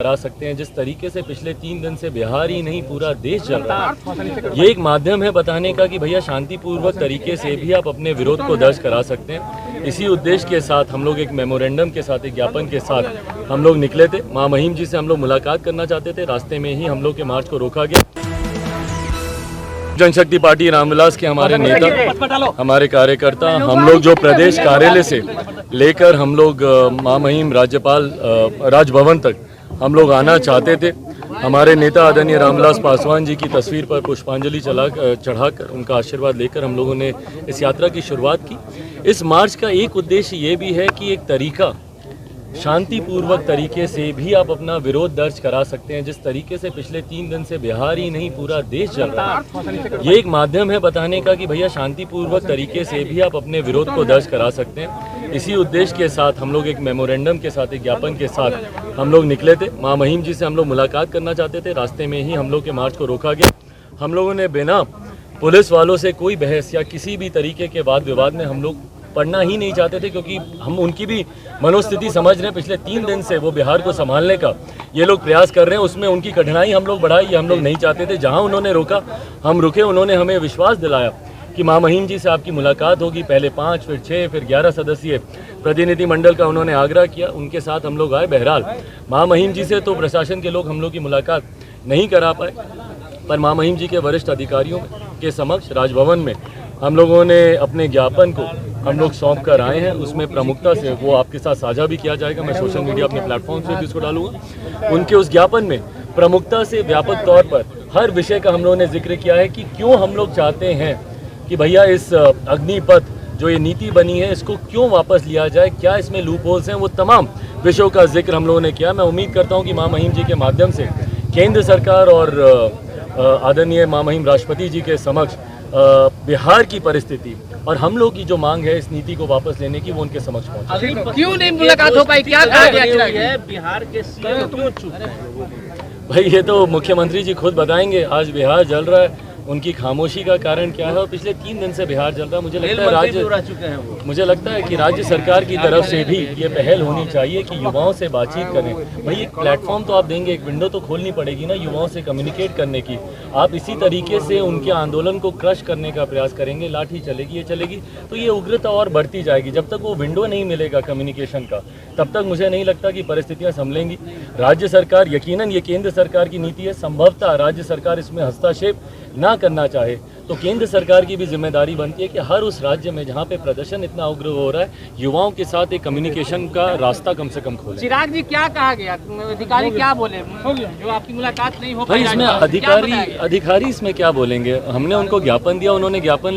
करा सकते हैं। जिस तरीके से पिछले 3 दिन से बिहार ही नहीं पूरा देश चल रहा है, ये एक माध्यम है बताने का कि भैया शांतिपूर्वक तरीके से भी आप अपने विरोध को दर्ज करा सकते हैं। इसी उद्देश्य के साथ हम लोग एक मेमोरेंडम के साथ, एक ज्ञापन के साथ हम लोग निकले थे। मां महिम जी से हम लोग मुलाकात करना चाहते थे, रास्ते में ही हम लोग के मार्च को रोका गया। जनशक्ति पार्टी रामविलास के हमारे नेता, हमारे कार्यकर्ता, हम लोग जो प्रदेश कार्यालय से लेकर हम लोग मां महिम राज्यपाल राजभवन तक हम लोग आना चाहते थे। हमारे नेता आदरणीय रामविलास पासवान जी की तस्वीर पर पुष्पांजलि चढ़ाकर उनका आशीर्वाद लेकर हम लोगों ने इस यात्रा की शुरुआत की। इस मार्च का एक उद्देश्य ये भी है कि एक तरीका, शांतिपूर्वक तरीके से भी आप अपना विरोध दर्ज करा सकते हैं। जिस तरीके से पिछले 3 दिन से बिहार ही नहीं पूरा देश चल रहा है, ये एक माध्यम है बताने का कि भैया शांतिपूर्वक तरीके से भी आप अपने विरोध को दर्ज करा सकते हैं। इसी उद्देश्य के साथ हम लोग एक मेमोरेंडम के साथ, एक ज्ञापन के साथ हम लोग निकले थे। मां महिम जी से हम लोग मुलाकात करना चाहते थे, रास्ते में ही हम लोग के मार्च को रोका गया। हम लोगों ने बिना पुलिस वालों से कोई बहस या किसी भी तरीके के वाद विवाद में हम लोग पढ़ना ही नहीं चाहते थे, क्योंकि हम उनकी भी मनोस्थिति समझ रहे हैं। पिछले 3 दिन से वो बिहार को संभालने का ये लोग प्रयास कर रहे हैं, उसमें उनकी कठिनाई हम लोग बढ़ाई, ये हम लोग नहीं चाहते थे। जहां उन्होंने रोका हम रुके। उन्होंने हमें विश्वास दिलाया कि मां महिम जी से आपकी मुलाकात होगी। पहले 5, फिर 6, फिर 11 सदस्यीय प्रतिनिधि मंडल का उन्होंने आग्रह किया, उनके साथ हम लोग आए। बहरहाल मां महिम जी से तो प्रशासन के लोग हम लोग की मुलाकात नहीं करा पाए, पर मां महिम जी के वरिष्ठ अधिकारियों के समक्ष राजभवन में हम लोगों ने अपने ज्ञापन को हम लोग सौंप कर आए हैं। उसमें प्रमुखता से वो आपके साथ साझा भी किया जाएगा। मैं सोशल मीडिया अपने प्लेटफॉर्म से भी उसको डालूंगा। उनके उस ज्ञापन में प्रमुखता से व्यापक तौर पर हर विषय का हम लोगों ने जिक्र किया है कि क्यों हम लोग चाहते हैं कि भैया इस अग्निपथ जो ये नीति बनी है इसको क्यों वापस लिया जाए, क्या इसमें लूप होल्स हैं, वो तमाम विषयों का जिक्र हम लोगों ने किया। मैं उम्मीद करता हूँ कि मां महिम जी के माध्यम से केंद्र सरकार और आदरणीय मां महिम राष्ट्रपति जी के समक्ष बिहार की परिस्थिति और हम लोग की जो मांग है इस नीति को वापस लेने की, वो उनके समक्ष पहुंचे। क्यों नहीं मुलाकात हो पाई, क्या कहा गया? बिहार के सीएम क्यों चुप हैं? भाई ये तो मुख्यमंत्री जी खुद बताएंगे। आज बिहार जल रहा है, उनकी खामोशी का कारण क्या है? और पिछले 3 दिन से बिहार जल रहा है। मुझे लगता है कि राज्य सरकार की तरफ से भी ये पहल होनी चाहिए कि युवाओं से बातचीत करें। भाई एक प्लेटफॉर्म तो आप देंगे, एक विंडो तो खोलनी पड़ेगी ना युवाओं से कम्युनिकेट करने की। आप इसी तरीके से उनके आंदोलन को क्रश करने का प्रयास करेंगे, लाठी चलेगी, ये चलेगी, तो ये उग्रता और बढ़ती जाएगी। जब तक वो विंडो नहीं मिलेगा कम्युनिकेशन का, तब तक मुझे नहीं लगता कि परिस्थितियां संभलेंगी। राज्य सरकार, यकीनन ये केंद्र सरकार की नीति है, संभवतः राज्य सरकार इसमें हस्तक्षेप ना करना चाहे तो केंद्र सरकार की भी जिम्मेदारी बनती है कि हर उस राज्य में जहां पे प्रदर्शन इतना उग्र हो रहा है, युवाओं के साथ एक कम्युनिकेशन का रास्ता कम से कम खोले। चिराग जी क्या कहा गया, अधिकारी क्या बोले जो आपकी मुलाकात नहीं हो पाई? भाई इसमें अधिकारी इसमें क्या बोलेंगे? हमने उनको ज्ञापन दिया, उन्होंने ज्ञापन